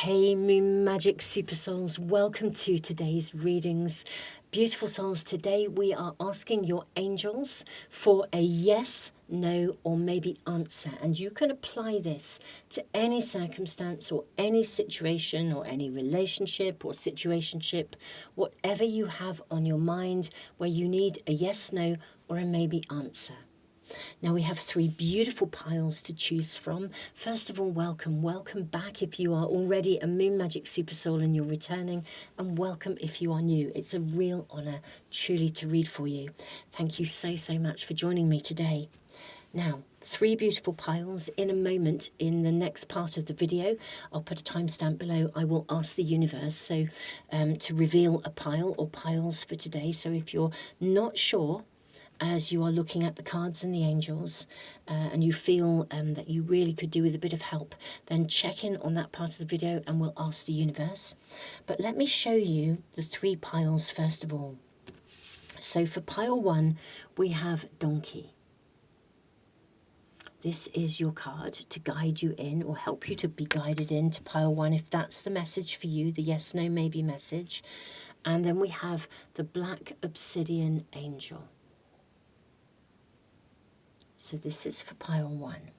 Hey Moon Magic Super Souls, welcome to today's readings. Beautiful souls, today we are asking your angels for a yes, no, or maybe answer. And you can apply this to any circumstance or any situation or any relationship or situationship, whatever you have on your mind where you need a yes, no, or a maybe answer. Now we have three beautiful piles to choose from. First of all, welcome back if you are already a Moon Magic Super Soul and you're returning, and welcome if you are new. It's a real honor truly to read for you. Thank you so much for joining me today. Now, three beautiful piles. In a moment, in the next part of the video, I'll put a timestamp below. I will ask the universe to reveal a pile or piles for today. So if you're not sure, as you are looking at the cards and the angels, and you feel that you really could do with a bit of help, then check in on that part of the video and we'll ask the universe. But let me show you the three piles first of all. So for pile one, we have Donkey. This is your card to guide you in or help you to be guided into pile one, if that's the message for you, the yes, no, maybe message. And then we have the Black Obsidian Angel. So this is for pile one.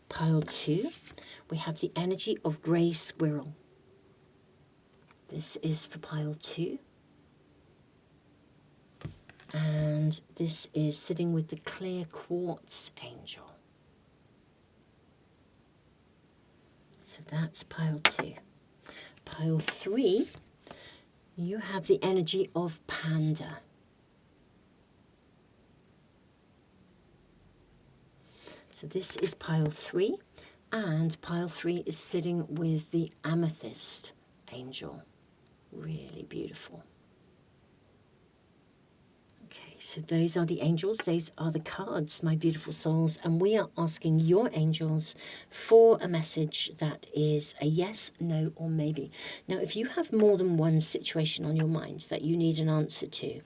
Pile two, we have the energy of Grey Squirrel. This is for pile two. And this is sitting with the Clear Quartz Angel. So that's pile two. Pile three, you have the energy of Panda. So this is pile three, and pile three is sitting with the Amethyst Angel. Really beautiful. Okay, so those are the angels, those are the cards, my beautiful souls, and we are asking your angels for a message that is a yes, no, or maybe. Now, if you have more than one situation on your mind that you need an answer to,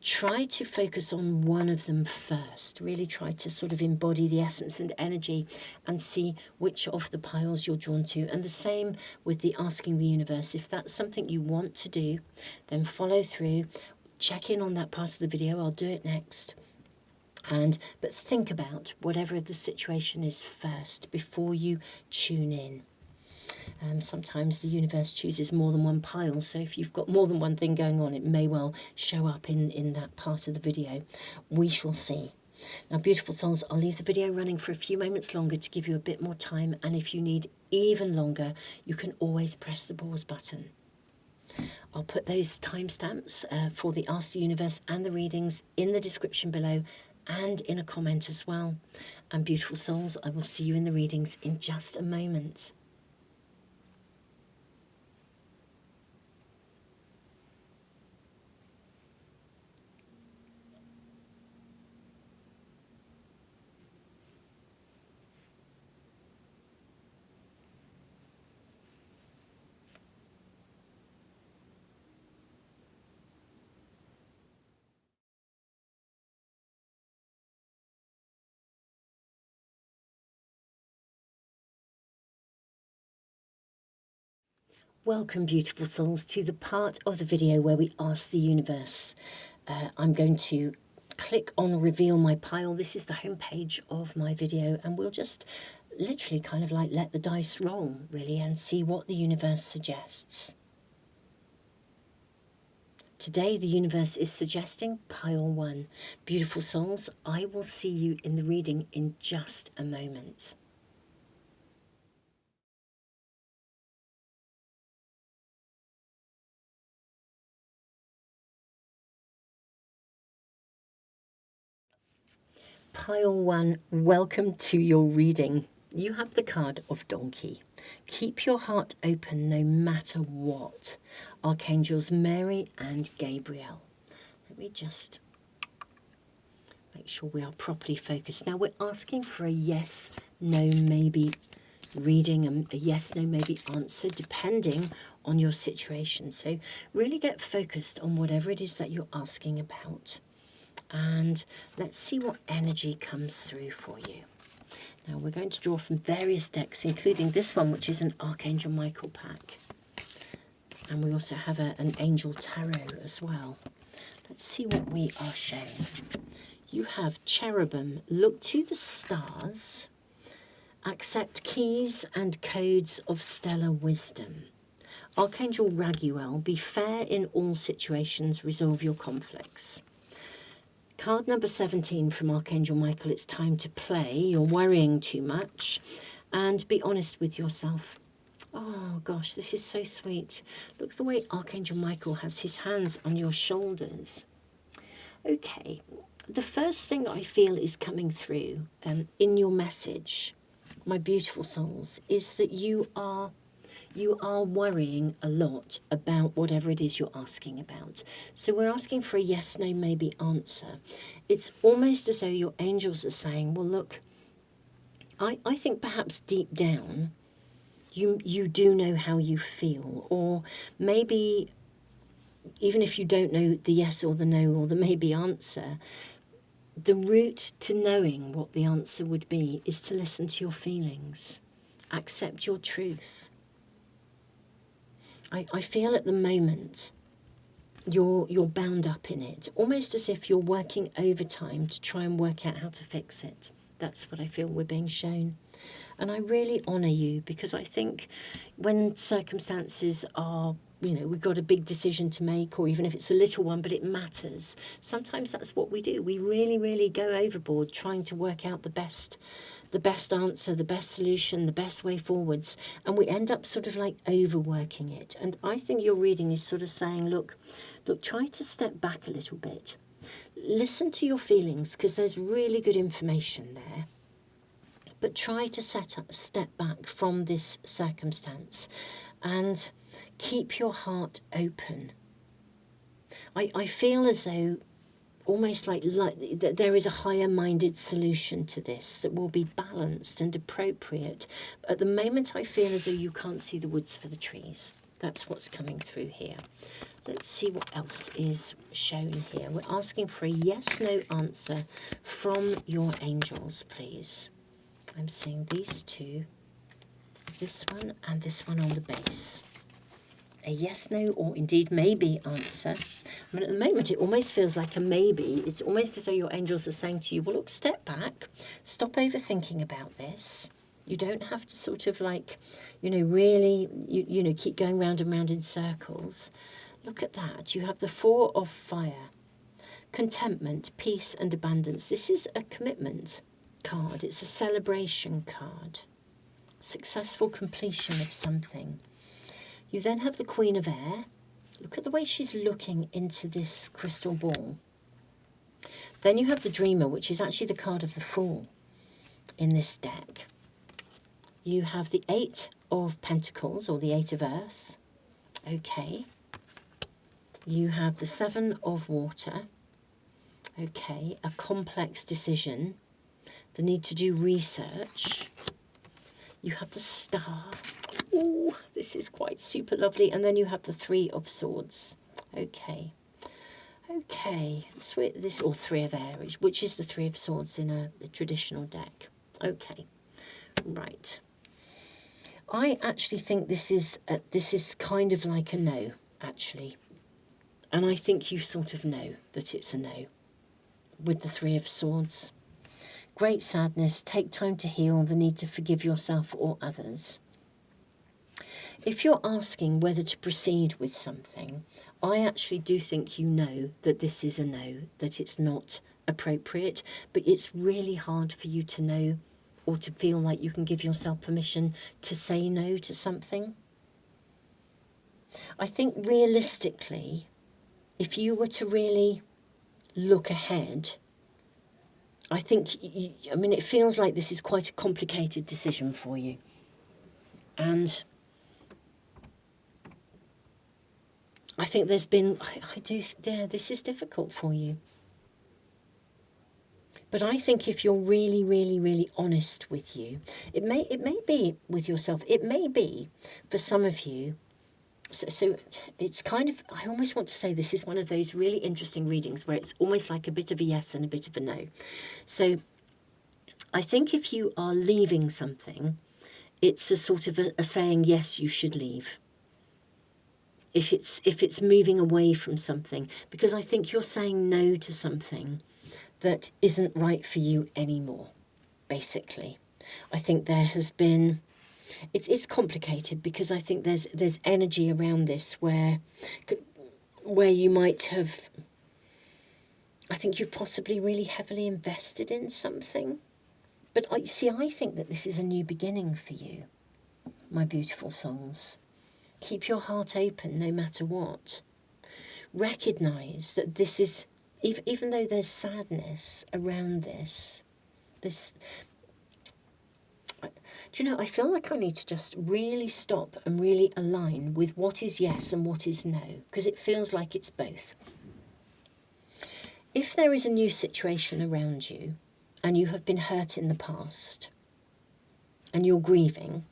try to focus on one of them first. Really try to sort of embody the essence and energy and see which of the piles you're drawn to. And the same with the asking the universe. If that's something you want to do, then follow through. Check in on that part of the video. I'll do it next. But think about whatever the situation is first before you tune in. Sometimes the universe chooses more than one pile, so if you've got more than one thing going on, it may well show up in that part of the video. We shall see. Now, beautiful souls, I'll leave the video running for a few moments longer to give you a bit more time, and if you need even longer, you can always press the pause button. I'll put those timestamps for the Ask the Universe and the readings in the description below and in a comment as well. And beautiful souls, I will see you in the readings in just a moment. Welcome, beautiful souls, to the part of the video where we ask the universe. I'm going to click on Reveal My Pile. This is the homepage of my video, and we'll just literally kind of like let the dice roll, really, and see what the universe suggests. Today, the universe is suggesting pile one. Beautiful souls, I will see you in the reading in just a moment. Pile one, welcome to your reading. You have the card of Donkey. Keep your heart open no matter what. Archangels Mary and Gabriel. Let me just make sure we are properly focused. Now we're asking for a yes, no, maybe reading, a yes, no, maybe answer, depending on your situation. So really get focused on whatever it is that you're asking about. And let's see what energy comes through for you. Now we're going to draw from various decks, including this one, which is an Archangel Michael pack. And we also have an Angel Tarot as well. Let's see what we are shown. You have Cherubim, look to the stars, accept keys and codes of stellar wisdom. Archangel Raguel, be fair in all situations, resolve your conflicts. Card number 17 from Archangel Michael, it's time to play, you're worrying too much, and be honest with yourself. Oh gosh, this is so sweet. Look the way Archangel Michael has his hands on your shoulders. Okay, the first thing I feel is coming through in your message, my beautiful souls, is that you are worrying a lot about whatever it is you're asking about. So we're asking for a yes, no, maybe answer. It's almost as though your angels are saying, well, look, I think perhaps deep down you do know how you feel, or maybe even if you don't know the yes or the no or the maybe answer, the route to knowing what the answer would be is to listen to your feelings, accept your truth. I feel at the moment you're bound up in it, almost as if you're working overtime to try and work out how to fix it. That's what I feel we're being shown. And I really honour you, because I think when circumstances are, we've got a big decision to make, or even if it's a little one, but it matters, sometimes that's what we do. We really, really go overboard trying to work out the best answer, the best solution, the best way forwards, and we end up sort of like overworking it. And I think your reading is sort of saying, look, try to step back a little bit. Listen to your feelings, because there's really good information there. But try to step back from this circumstance and keep your heart open. I feel as though almost like that there is a higher-minded solution to this that will be balanced and appropriate. At the moment, I feel as though you can't see the woods for the trees. That's what's coming through here. Let's see what else is shown here. We're asking for a yes-no answer from your angels, please. I'm seeing these two, this one and this one on the base. A yes, no, or indeed maybe answer. I mean, at the moment, it almost feels like a maybe. It's almost as though your angels are saying to you, well, look, step back, stop overthinking about this. You don't have to sort of like, really, keep going round and round in circles. Look at that. You have the 4 of fire, contentment, peace, and abundance. This is a commitment card. It's a celebration card. Successful completion of something. You then have the Queen of Air. Look at the way she's looking into this crystal ball. Then you have the Dreamer, which is actually the card of the Fool in this deck. You have the 8 of Pentacles, or the 8 of Earth. Okay. You have the 7 of Water. Okay, a complex decision. The need to do research. You have the Star. Ooh, this is quite super lovely. And then you have the 3 of Swords. Okay. Okay. This, or 3 of Air, which is the 3 of Swords in a traditional deck. Okay. Right. I actually think this is kind of like a no, actually. And I think you sort of know that it's a no with the 3 of Swords. Great sadness, take time to heal, the need to forgive yourself or others. If you're asking whether to proceed with something, I actually do think you know that this is a no, that it's not appropriate, but it's really hard for you to know or to feel like you can give yourself permission to say no to something. I think realistically, if you were to really look ahead, I think, it feels like this is quite a complicated decision for you. And I think there's been, this is difficult for you. But I think if you're really, really, really honest with you, it may be with yourself, it may be for some of you. So it's kind of, I almost want to say this is one of those really interesting readings where it's almost like a bit of a yes and a bit of a no. So I think if you are leaving something, it's a sort of a saying, yes, you should leave. If it's moving away from something, because I think you're saying no to something that isn't right for you anymore, basically. I think there has been, it's complicated because I think there's energy around this where you might have, I think you've possibly really heavily invested in something. But I think that this is a new beginning for you, my beautiful souls. Keep your heart open no matter what. Recognize that this is, even though there's sadness around this, do you know, I feel like I need to just really stop and really align with what is yes and what is no, because it feels like it's both. If there is a new situation around you and you have been hurt in the past and you're grieving,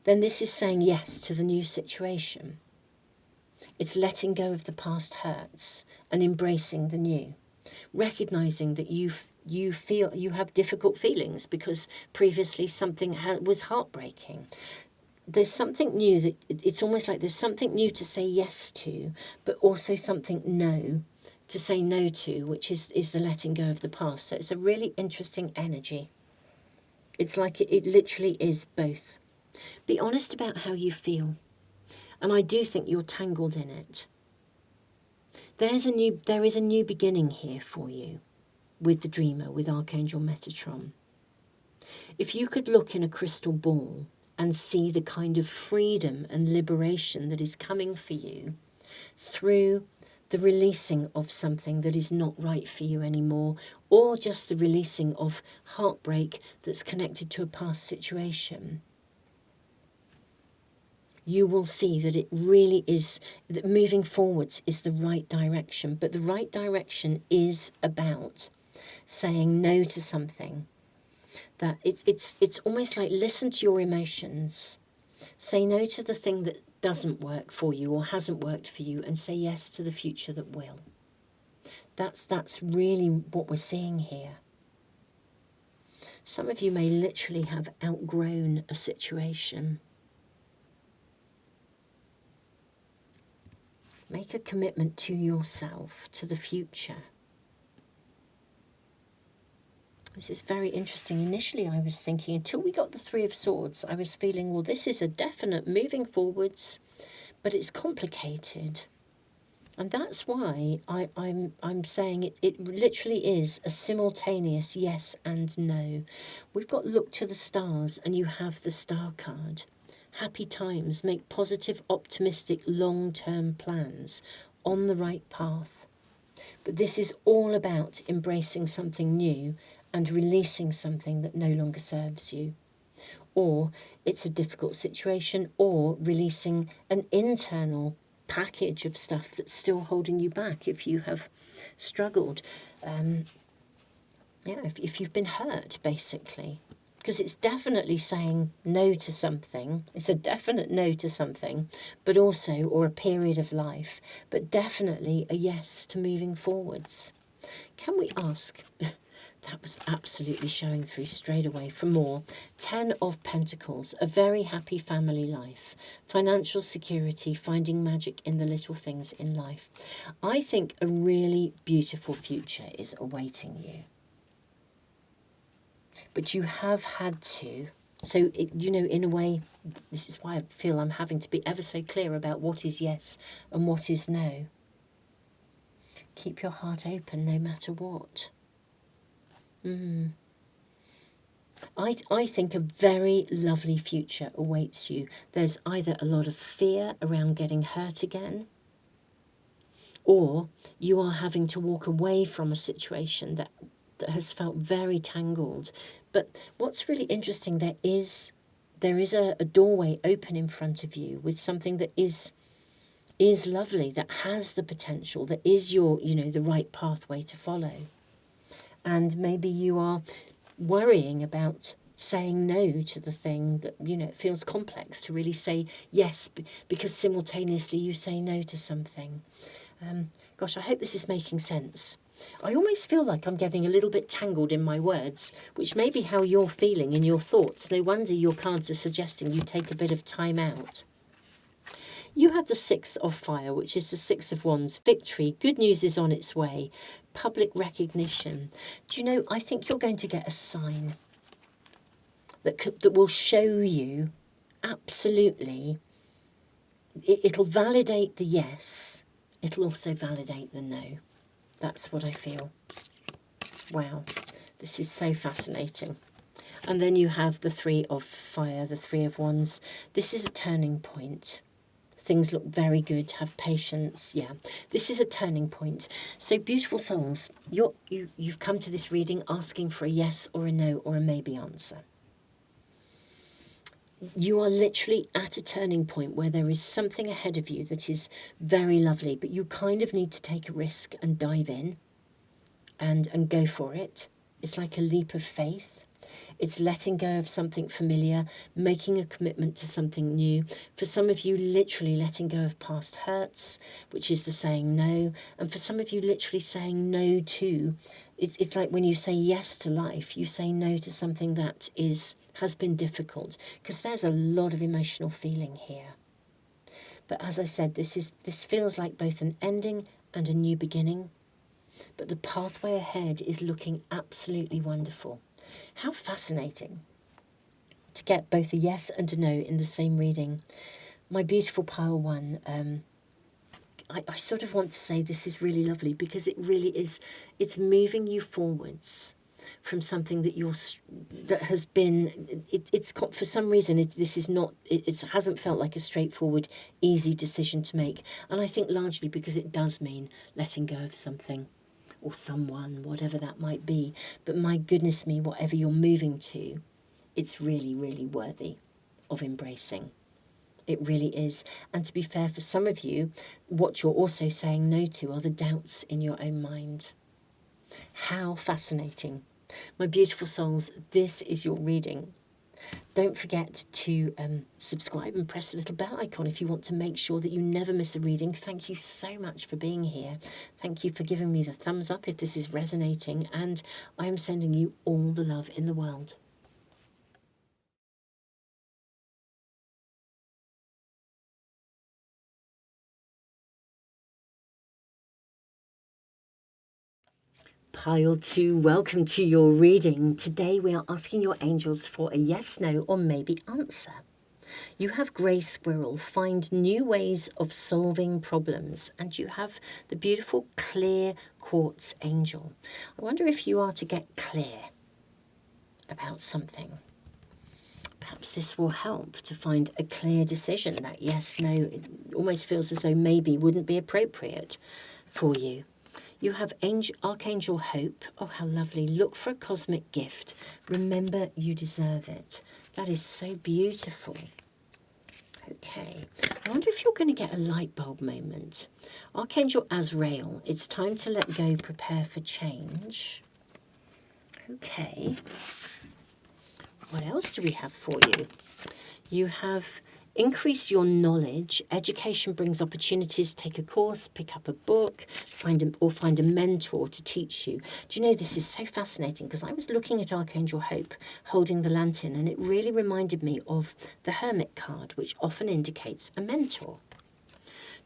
then this is saying yes to the new situation. It's letting go of the past hurts and embracing the new. Recognizing that you feel you have difficult feelings because previously something was heartbreaking. There's something new that it's almost like there's something new to say yes to, but also something no to say no to, which is the letting go of the past. So it's a really interesting energy. It's like it literally is both. Be honest about how you feel. And I do think you're tangled in it. There is a new beginning here for you with the dreamer, with Archangel Metatron. If you could look in a crystal ball and see the kind of freedom and liberation that is coming for you through the releasing of something that is not right for you anymore, or just the releasing of heartbreak that's connected to a past situation, you will see that it really is, that moving forwards is the right direction. But the right direction is about saying no to something. That it's almost like listen to your emotions. Say no to the thing that doesn't work for you or hasn't worked for you, and say yes to the future that will. That's really what we're seeing here. Some of you may literally have outgrown a situation. Make a commitment to yourself, to the future. This is very interesting. Initially, I was thinking, until we got the Three of Swords, I was feeling, well, this is a definite moving forwards, but it's complicated. And that's why I'm saying it literally is a simultaneous yes and no. We've got look to the stars, and you have the star card. Happy times, make positive, optimistic, long-term plans on the right path. But this is all about embracing something new and releasing something that no longer serves you. Or it's a difficult situation, or releasing an internal package of stuff that's still holding you back if you have struggled. If you've been hurt, basically. Because it's definitely saying no to something. It's a definite no to something, but also, or a period of life, but definitely a yes to moving forwards. Can we ask, that was absolutely showing through straight away for more. 10 of Pentacles, a very happy family life, financial security, finding magic in the little things in life. I think a really beautiful future is awaiting you. But you have had to, so, in a way, this is why I feel I'm having to be ever so clear about what is yes and what is no. Keep your heart open no matter what. I think a very lovely future awaits you. There's either a lot of fear around getting hurt again, or you are having to walk away from a situation that has felt very tangled. But what's really interesting, there is a doorway open in front of you with something that is lovely, that has the potential, that is the right pathway to follow. And maybe you are worrying about saying no to the thing that, it feels complex to really say yes, because simultaneously you say no to something. Gosh, I hope this is making sense. I almost feel like I'm getting a little bit tangled in my words, which may be how you're feeling in your thoughts. No wonder your cards are suggesting you take a bit of time out. You have the Six of Fire, which is the Six of Wands. Victory, good news is on its way. Public recognition. Do you know, I think you're going to get a sign that will show you absolutely. It'll validate the yes. It'll also validate the no. That's what I feel. Wow, this is so fascinating. And then you have the Three of Fire, the Three of Wands. This is a turning point. Things look very good. Have patience. Yeah, this is a turning point. So beautiful souls, you've come to this reading asking for a yes or a no or a maybe answer. You are literally at a turning point where there is something ahead of you that is very lovely, but you kind of need to take a risk and dive in and go for it. It's like a leap of faith. It's letting go of something familiar, making a commitment to something new. For some of you, literally letting go of past hurts, which is the saying no. And for some of you, literally saying no to. It's like when you say yes to life, you say no to something that has been difficult, because there's a lot of emotional feeling here. But as I said, this feels like both an ending and a new beginning. But the pathway ahead is looking absolutely wonderful. How fascinating to get both a yes and a no in the same reading. My beautiful pile one, I sort of want to say this is really lovely, because it really is, it's moving you forwards from something that has been, it's for some reason, this is not, it hasn't felt like a straightforward, easy decision to make. And I think largely because it does mean letting go of something or someone, whatever that might be. But my goodness me, whatever you're moving to, it's really, really worthy of embracing. It really is. And to be fair, for some of you, what you're also saying no to are the doubts in your own mind. How fascinating. My beautiful souls, this is your reading. Don't forget to subscribe and press the little bell icon if you want to make sure that you never miss a reading. Thank you so much for being here. Thank you for giving me the thumbs up if this is resonating, and I am sending you all the love in the world. Pile 2, welcome to your reading. Today we are asking your angels for a yes, no, or maybe answer. You have Grey Squirrel, find new ways of solving problems, and you have the beautiful clear quartz angel. I wonder if you are to get clear about something. Perhaps this will help to find a clear decision. That yes, no, it almost feels as though maybe wouldn't be appropriate for you. You have Archangel Hope. Oh, how lovely. Look for a cosmic gift. Remember, you deserve it. That is so beautiful. Okay, I wonder if you're going to get a light bulb moment. Archangel Azrael, it's time to let go, prepare for change. Okay, what else do we have for you? You have increase your knowledge. Education brings opportunities. Take a course, pick up a book, find a mentor to teach you. Do you know, this is so fascinating, because I was looking at Archangel Hope holding the lantern, and it really reminded me of the Hermit card, which often indicates a mentor.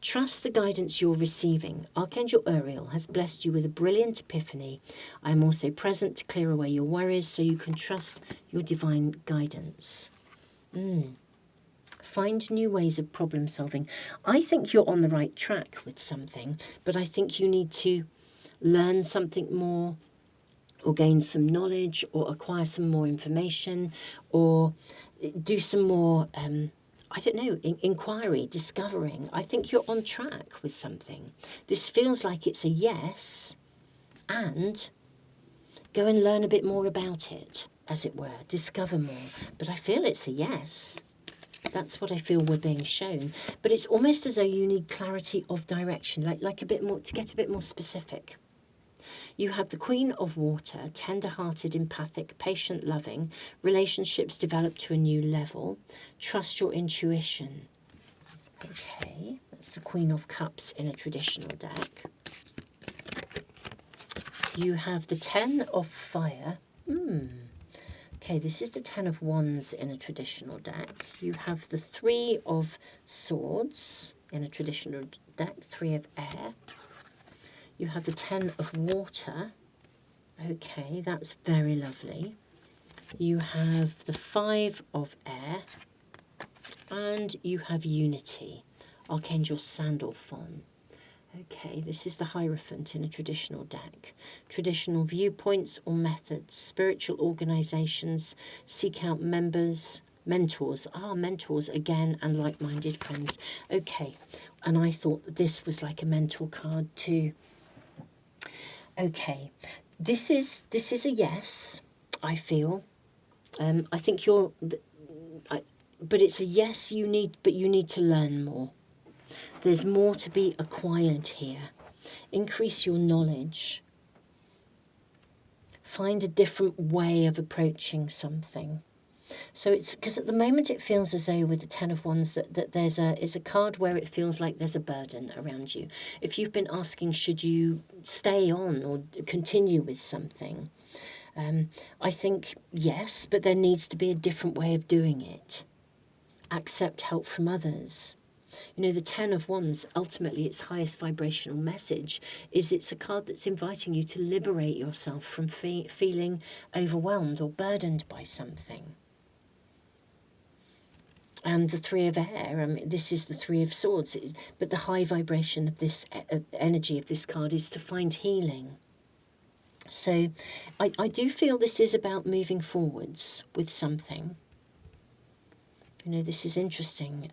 Trust the guidance you're receiving. Archangel Uriel has blessed you with a brilliant epiphany. I am also present to clear away your worries so you can trust your divine guidance. Find new ways of problem solving. I think you're on the right track with something, but I think you need to learn something more, or gain some knowledge, or acquire some more information, or do some more, I don't know, inquiry, discovering. I think you're on track with something. This feels like it's a yes, and go and learn a bit more about it, as it were, discover more. But I feel it's a yes. That's what I feel we're being shown. But it's almost as though you need clarity of direction, like a bit more, to get a bit more specific. You have the Queen of Water, tender-hearted, empathic, patient, loving. Relationships develop to a new level. Trust your intuition. Okay, that's the Queen of Cups in a traditional deck. You have the 10 of fire. Okay, this is the 10 of wands in a traditional deck. You have the 3 of swords in a traditional deck, 3 of air. You have the 10 of water. Okay, that's very lovely. You have the 5 of air, and you have unity, Archangel Sandalphon. Okay, this is the Hierophant in a traditional deck. Traditional viewpoints or methods, spiritual organizations, seek out members, mentors. Mentors again, and like-minded friends. Okay, and I thought that this was like a mentor card too. Okay, this is a yes, I feel. I think you're, but it's a yes. You need to learn more. There's more to be acquired here. Increase your knowledge. Find a different way of approaching something. So it's because at the moment it feels as though with the 10 of wands that it's a card where it feels like there's a burden around you. If you've been asking, should you stay on or continue with something? I think yes, but there needs to be a different way of doing it. Accept help from others. You know, the 10 of wands, ultimately its highest vibrational message is it's a card that's inviting you to liberate yourself from feeling overwhelmed or burdened by something. And the 3 of air, this is the 3 of swords, but the high vibration of this energy of this card is to find healing. So I do feel this is about moving forwards with something. You know, this is interesting.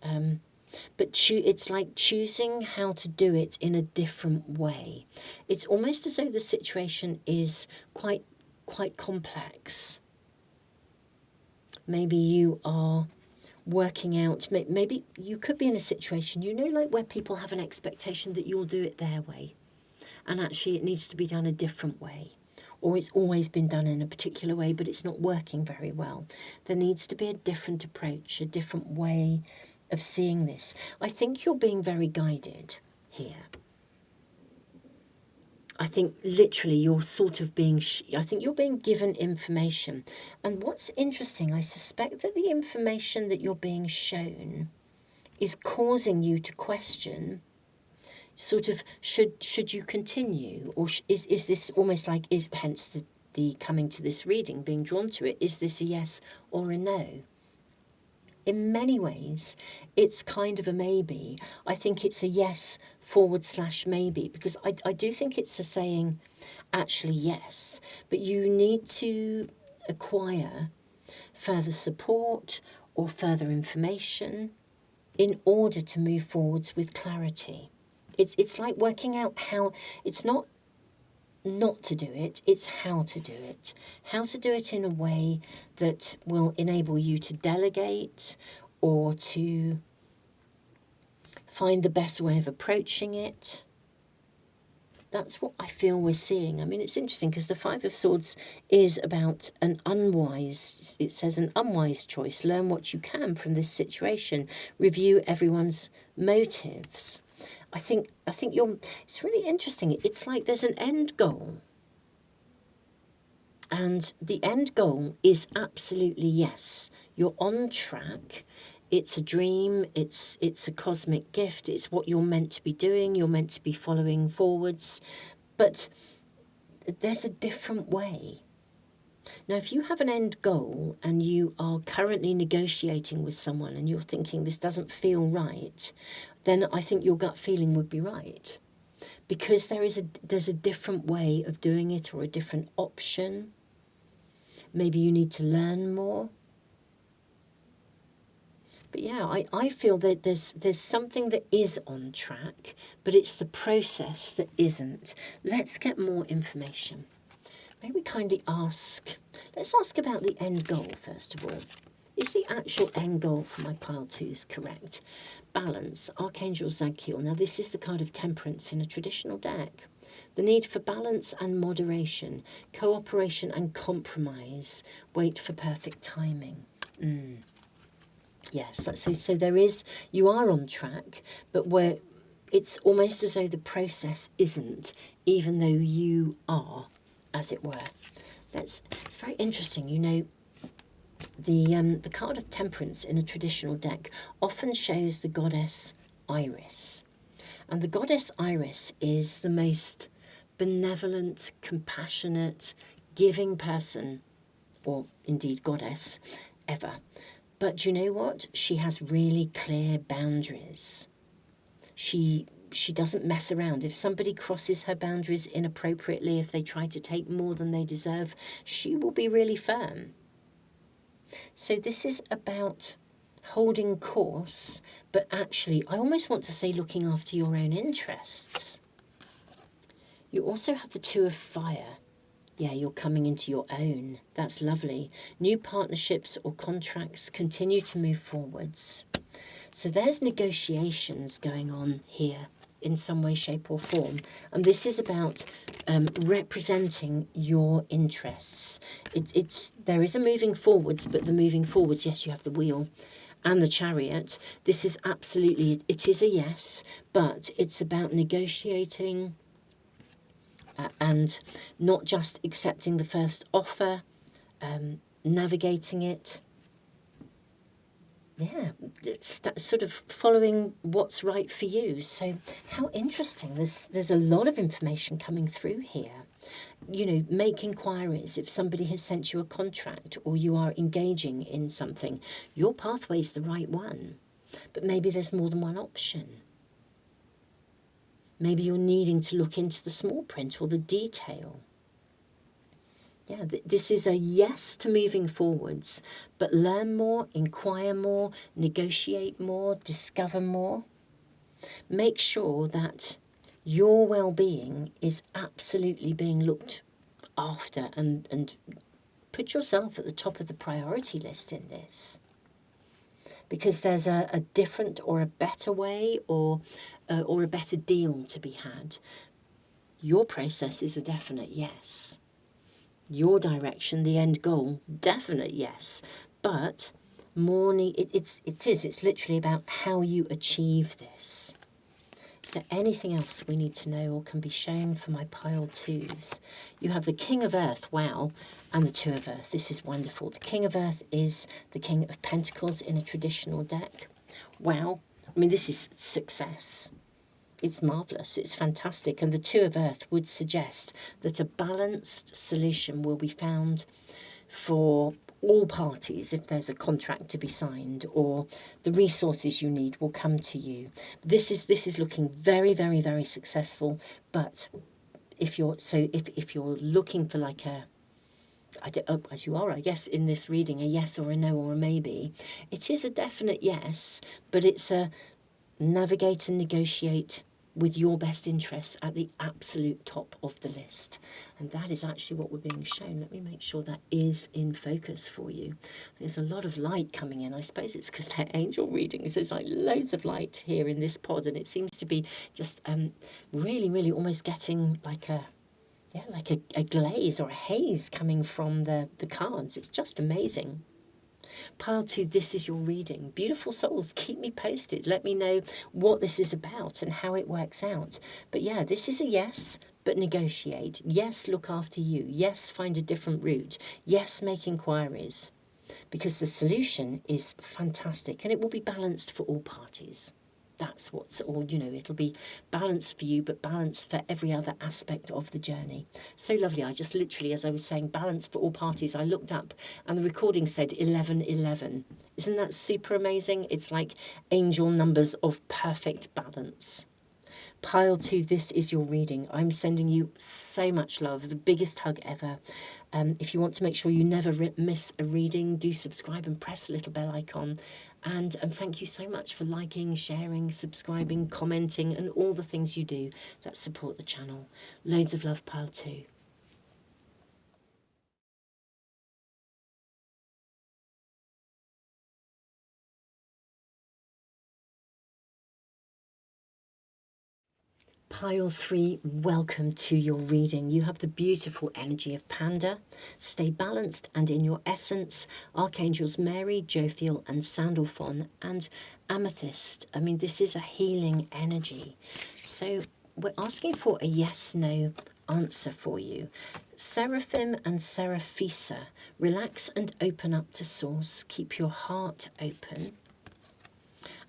But it's like choosing how to do it in a different way. It's almost as though the situation is quite complex. Maybe you are working out, maybe you could be in a situation, you know, like where people have an expectation that you'll do it their way. And actually it needs to be done a different way. Or it's always been done in a particular way, but it's not working very well. There needs to be a different approach, a different way of seeing this. I think you're being very guided here. I think literally you're sort of being, I think you're being given information. And what's interesting, I suspect that the information that you're being shown is causing you to question, sort of, should you continue? Or is this almost like, hence the coming to this reading, being drawn to it, is this a yes or a no? In many ways, it's kind of a maybe. I think it's a yes / maybe, because I do think it's a saying, actually yes, but you need to acquire further support or further information in order to move forwards with clarity. It's like working out how, it's not to do it, it's how to do it. How to do it in a way that will enable you to delegate or to find the best way of approaching it. That's what I feel we're seeing. I mean, it's interesting because the 5 of Swords is about it says an unwise choice. Learn what you can from this situation. Review everyone's motives. I think it's really interesting. It's like there's an end goal. And the end goal is absolutely yes. You're on track. It's a dream. It's a cosmic gift. It's what you're meant to be doing. You're meant to be following forwards. But there's a different way. Now, if you have an end goal and you are currently negotiating with someone and you're thinking this doesn't feel right, then I think your gut feeling would be right. Because there's a different way of doing it or a different option. Maybe you need to learn more. But yeah, I feel that there's something that is on track, but it's the process that isn't. Let's get more information. May we kindly let's ask about the end goal first of all. Is the actual end goal for my pile 2s correct? Balance, Archangel Zadkiel. Now this is the card of temperance in a traditional deck. The need for balance and moderation, cooperation and compromise. Wait for perfect timing. Yes, so there is, you are on track, but it's almost as though the process isn't, even though you are as it were. It's very interesting. You know, the card of Temperance in a traditional deck often shows the goddess Iris. And the goddess Iris is the most benevolent, compassionate, giving person, or indeed goddess, ever. But you know what? She has really clear boundaries. She doesn't mess around. If somebody crosses her boundaries inappropriately, if they try to take more than they deserve, she will be really firm. So this is about holding course, but actually, I almost want to say looking after your own interests. You also have the Two of Fire. Yeah, you're coming into your own. That's lovely. New partnerships or contracts continue to move forwards. So there's negotiations going on here in some way, shape or form. And this is about representing your interests. There is a moving forwards, but the moving forwards, yes, you have the wheel and the Chariot. This is absolutely, it is a yes, but it's about negotiating and not just accepting the first offer, navigating it. Yeah, it's sort of following what's right for you. So how interesting. There's a lot of information coming through here. You know, make inquiries. If somebody has sent you a contract or you are engaging in something, your pathway's the right one. But maybe there's more than one option. Maybe you're needing to look into the small print or the detail. Yeah, this is a yes to moving forwards, but learn more, inquire more, negotiate more, discover more. Make sure that your well-being is absolutely being looked after, and put yourself at the top of the priority list in this. Because there's a different or a better way or a better deal to be had. Your process is a definite yes. Your direction, the end goal, definite yes. But more it's literally about how you achieve this. Is there anything else we need to know or can be shown for my pile twos? You have the King of Earth, wow, and the Two of Earth. This is wonderful. The King of Earth is the King of Pentacles in a traditional deck. Wow. I mean, this is success. It's marvellous, it's fantastic. And the Two of Earth would suggest that a balanced solution will be found for all parties if there's a contract to be signed, or the resources you need will come to you. This is looking very, very, very successful. But if you're looking for like as you are, I guess, in this reading, a yes or a no or a maybe, it is a definite yes, but it's a navigate and negotiate with your best interests at the absolute top of the list. And that is actually what we're being shown. Let me make sure that is in focus for you. There's a lot of light coming in. I suppose it's because they're angel readings. There's like loads of light here in this pod, and it seems to be just really, really almost getting like a glaze or a haze coming from the cards. It's just amazing. Pile 2, this is your reading. Beautiful souls, keep me posted. Let me know what this is about and how it works out. But yeah, this is a yes, but negotiate. Yes, look after you. Yes, find a different route. Yes, make inquiries. Because the solution is fantastic and it will be balanced for all parties. That's what's all, it'll be balanced for you, but balanced for every other aspect of the journey. So lovely. I just literally, as I was saying, balanced for all parties, I looked up and the recording said 1111. Isn't that super amazing? It's like angel numbers of perfect balance. Pile 2, this is your reading. I'm sending you so much love, the biggest hug ever. If you want to make sure you never miss a reading, do subscribe and press the little bell icon. And thank you so much for liking, sharing, subscribing, commenting, and all the things you do that support the channel. Loads of love, Pile 2. Pile 3, welcome to your reading. You have the beautiful energy of Panda. Stay balanced and in your essence. Archangels Mary, Jophiel and Sandalphon and Amethyst. I mean, this is a healing energy. So we're asking for a yes, no answer for you. Seraphim and Seraphisa, relax and open up to source. Keep your heart open.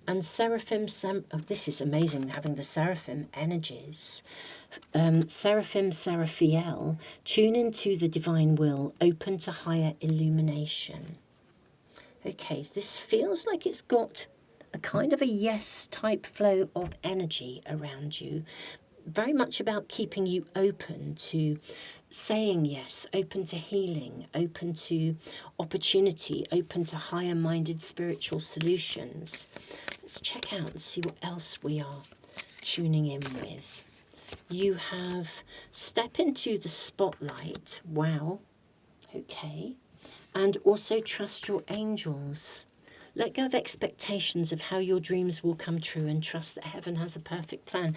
And Seraphim, oh, this is amazing having the Seraphim energies. Seraphim, Seraphiel, tune into the divine will, open to higher illumination. Okay, this feels like it's got a kind of a yes type flow of energy around you. Very much about keeping you open to saying yes, open to healing, open to opportunity, open to higher minded spiritual solutions. Let's check out and see what else we are tuning in with. You have step into the spotlight. Wow. Okay. And also trust your angels. Let go of expectations of how your dreams will come true and trust that heaven has a perfect plan.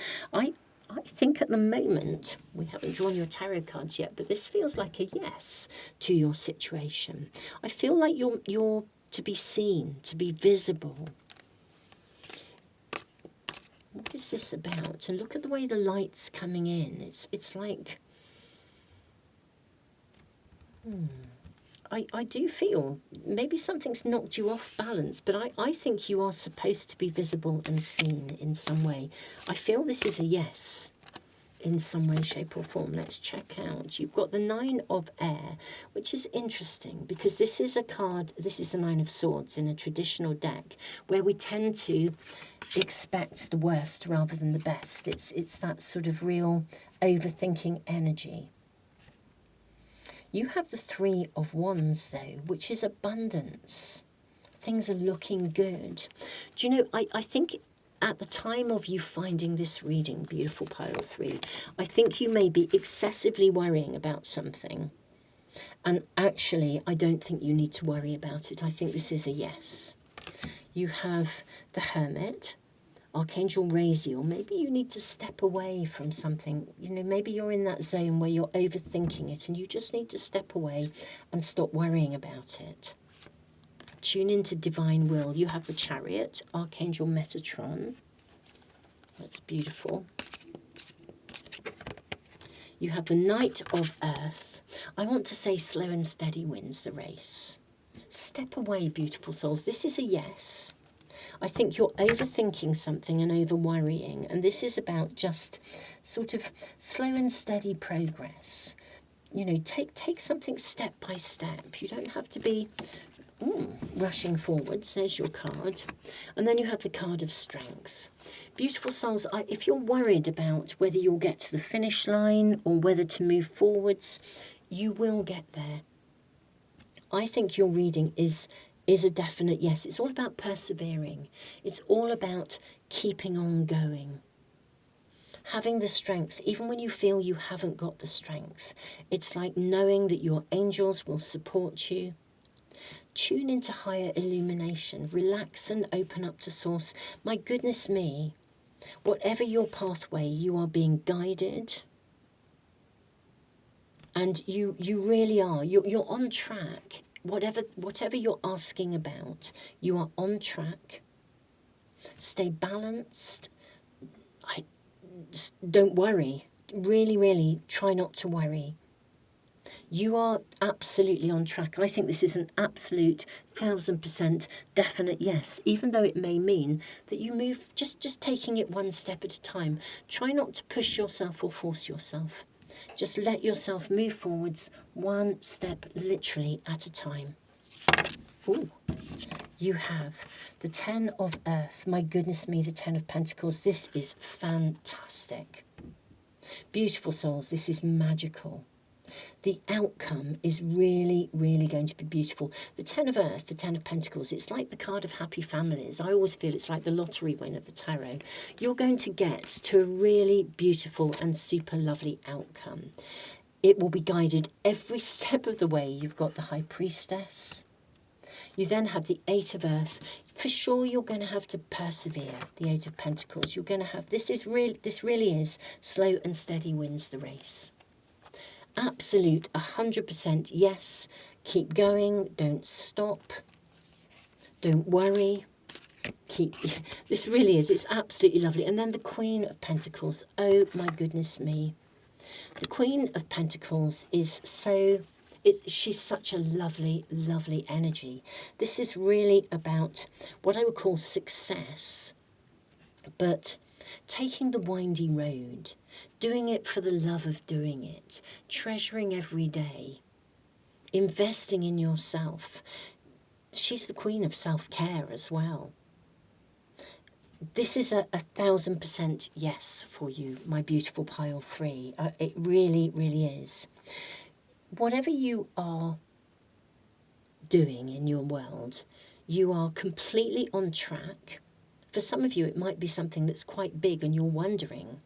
I think at the moment, we haven't drawn your tarot cards yet, but this feels like a yes to your situation. I feel like you're to be seen, to be visible. What is this about? And look at the way the light's coming in. It's like... I do feel maybe something's knocked you off balance, but I think you are supposed to be visible and seen in some way. I feel this is a yes in some way, shape or form. Let's check out. You've got the Nine of Air, which is interesting because this is a card, this is the Nine of Swords in a traditional deck where we tend to expect the worst rather than the best. It's that sort of real overthinking energy. You have the Three of Wands, though, which is abundance. Things are looking good. Do you know, I think at the time of you finding this reading, beautiful pile 3, I think you may be excessively worrying about something. And actually, I don't think you need to worry about it. I think this is a yes. You have the Hermit, Archangel Raziel. Maybe you need to step away from something. You know, maybe you're in that zone where you're overthinking it and you just need to step away and stop worrying about it. Tune into divine will. You have the Chariot, Archangel Metatron. That's beautiful. You have the Knight of Earth. I want to say slow and steady wins the race. Step away, beautiful souls. This is a yes. I think you're overthinking something and over worrying, and this is about just sort of slow and steady progress. You know, take something step by step. You don't have to be rushing forwards. There's your card. And then you have the card of strength. Beautiful souls, if you're worried about whether you'll get to the finish line or whether to move forwards, you will get there. I think your reading is a definite yes. It's all about persevering. It's all about keeping on going. Having the strength, even when you feel you haven't got the strength. It's like knowing that your angels will support you. Tune into higher illumination. Relax and open up to source. My goodness me, whatever your pathway, you are being guided. And you really are. You're on track. Whatever you're asking about, you are on track. Stay balanced. Don't worry. Really, really try not to worry. You are absolutely on track. I think this is an absolute 1000% definite yes, even though it may mean that you move, just taking it one step at a time. Try not to push yourself or force yourself. Just let yourself move forwards one step literally at a time. Ooh, you have the Ten of Earth. My goodness me, the Ten of Pentacles. This is fantastic. Beautiful souls, this is magical. The outcome is really, really going to be beautiful. The Ten of Earth, the Ten of Pentacles, it's like the card of happy families. I always feel it's like the lottery win of the tarot. You're going to get to a really beautiful and super lovely outcome. It will be guided every step of the way. You've got the High Priestess. You then have the Eight of Earth. For sure, you're going to have to persevere. The Eight of Pentacles. You're going to have, this really is slow and steady wins the race. Absolute 100% yes. Keep going. Don't stop. Don't worry. This really is. It's absolutely lovely. And then the Queen of Pentacles. Oh my goodness me. The Queen of Pentacles is she's such a lovely, lovely energy. This is really about what I would call success, but taking the windy road, doing it for the love of doing it, treasuring every day, investing in yourself. She's the queen of self-care as well. This is a 1000% yes for you, my beautiful pile 3. It really, really is. Whatever you are doing in your world, you are completely on track. For some of you, it might be something that's quite big and you're wondering,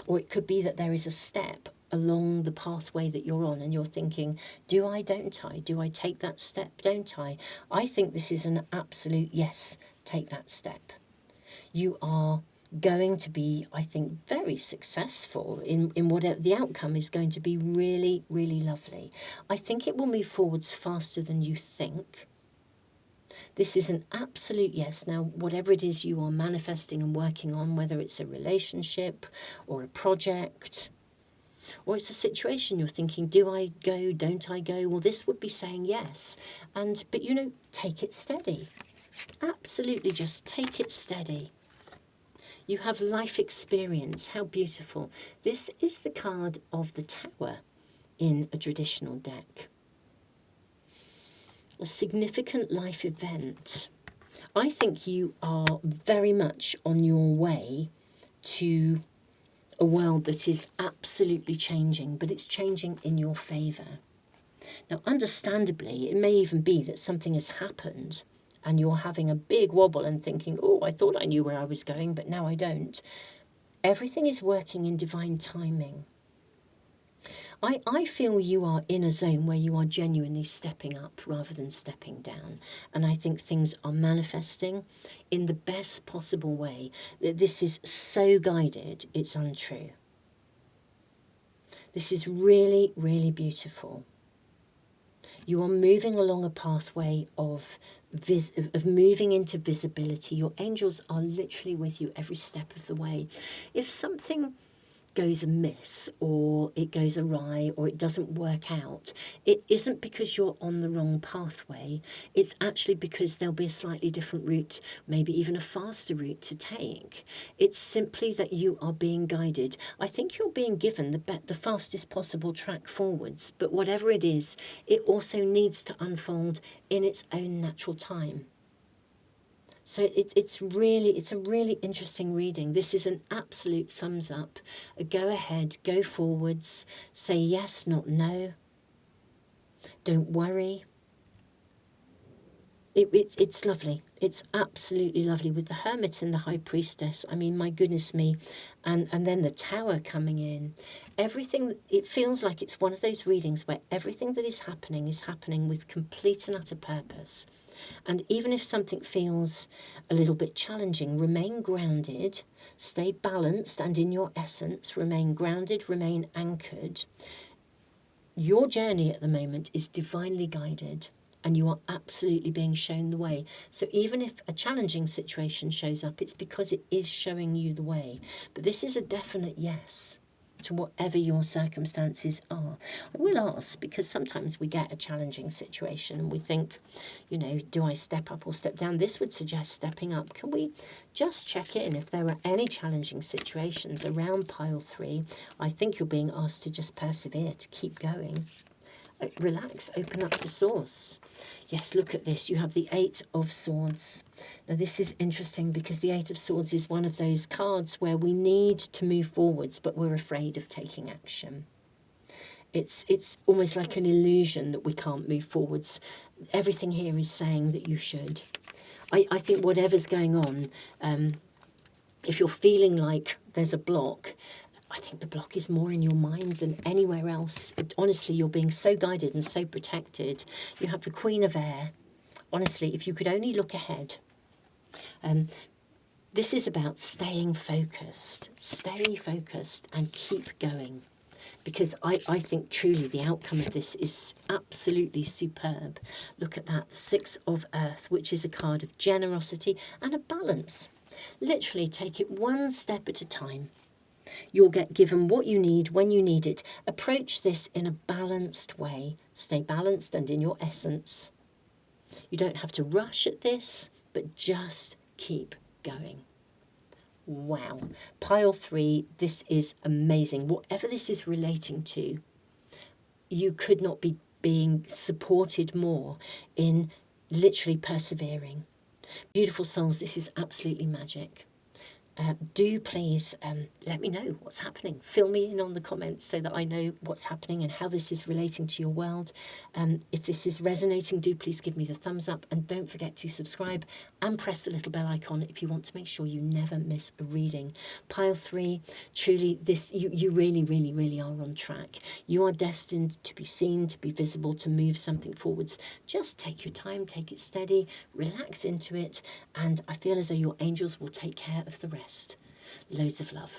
or it could be that there is a step along the pathway that you're on and you're thinking, do I, don't I? Do I take that step, don't I? I think this is an absolute yes, take that step. You are going to be, I think, very successful in whatever the outcome is going to be. Really, really lovely. I think it will move forwards faster than you think. This is an absolute yes. Now, whatever it is you are manifesting and working on, whether it's a relationship or a project, or it's a situation you're thinking, do I go, don't I go? Well, this would be saying yes. But take it steady. Absolutely, just take it steady. You have life experience. How beautiful. This is the card of the Tower in a traditional deck. A significant life event. I think you are very much on your way to a world that is absolutely changing, but it's changing in your favour. Now, understandably, it may even be that something has happened and you're having a big wobble and thinking, oh, I thought I knew where I was going, but now I don't. Everything is working in divine timing. I feel you are in a zone where you are genuinely stepping up rather than stepping down. And I think things are manifesting in the best possible way. This is so guided, it's untrue. This is really, really beautiful. You are moving along a pathway of moving into visibility. Your angels are literally with you every step of the way. If something goes amiss or it goes awry or it doesn't work out, it isn't because you're on the wrong pathway. It's actually because there'll be a slightly different route, maybe even a faster route to take. It's simply that you are being guided. I think you're being given the fastest possible track forwards, but whatever it is, it also needs to unfold in its own natural time. So it's a really interesting reading. This is an absolute thumbs up. Go ahead, go forwards, say yes, not no. Don't worry. It's lovely. It's absolutely lovely with the Hermit and the High Priestess. I mean, my goodness me. And then the Tower coming in. Everything, it feels like it's one of those readings where everything that is happening with complete and utter purpose. And even if something feels a little bit challenging, remain grounded, stay balanced and in your essence, remain grounded, remain anchored. Your journey at the moment is divinely guided and you are absolutely being shown the way. So even if a challenging situation shows up, it's because it is showing you the way. But this is a definite yes to whatever your circumstances are. I will ask, because sometimes we get a challenging situation and we think, do I step up or step down? This would suggest stepping up. Can we just check in if there are any challenging situations around pile 3? I think you're being asked to just persevere, to keep going. Relax, open up to source. Yes, look at this. You have the 8 of Swords. Now, this is interesting because the 8 of Swords is one of those cards where we need to move forwards, but we're afraid of taking action. It's almost like an illusion that we can't move forwards. Everything here is saying that you should. I think whatever's going on, if you're feeling like there's a block, I think the block is more in your mind than anywhere else. Honestly, you're being so guided and so protected. You have the Queen of Air. Honestly, if you could only look ahead. This is about staying focused. Stay focused and keep going. Because I think truly the outcome of this is absolutely superb. Look at that, 6 of Earth, which is a card of generosity and a balance. Literally take it one step at a time. You'll get given what you need when you need it. Approach this in a balanced way. Stay balanced and in your essence. You don't have to rush at this, but just keep going. Wow. Pile 3, this is amazing. Whatever this is relating to, you could not be being supported more in literally persevering. Beautiful souls, this is absolutely magic. Do please let me know what's happening. Fill me in on the comments so that I know what's happening and how this is relating to your world. If this is resonating, do please give me the thumbs up, and don't forget to subscribe and press the little bell icon if you want to make sure you never miss a reading. Pile 3, truly this, you really, really, really are on track. You are destined to be seen, to be visible, to move something forwards. Just take your time, take it steady, relax into it, and I feel as though your angels will take care of the rest. Loads of love.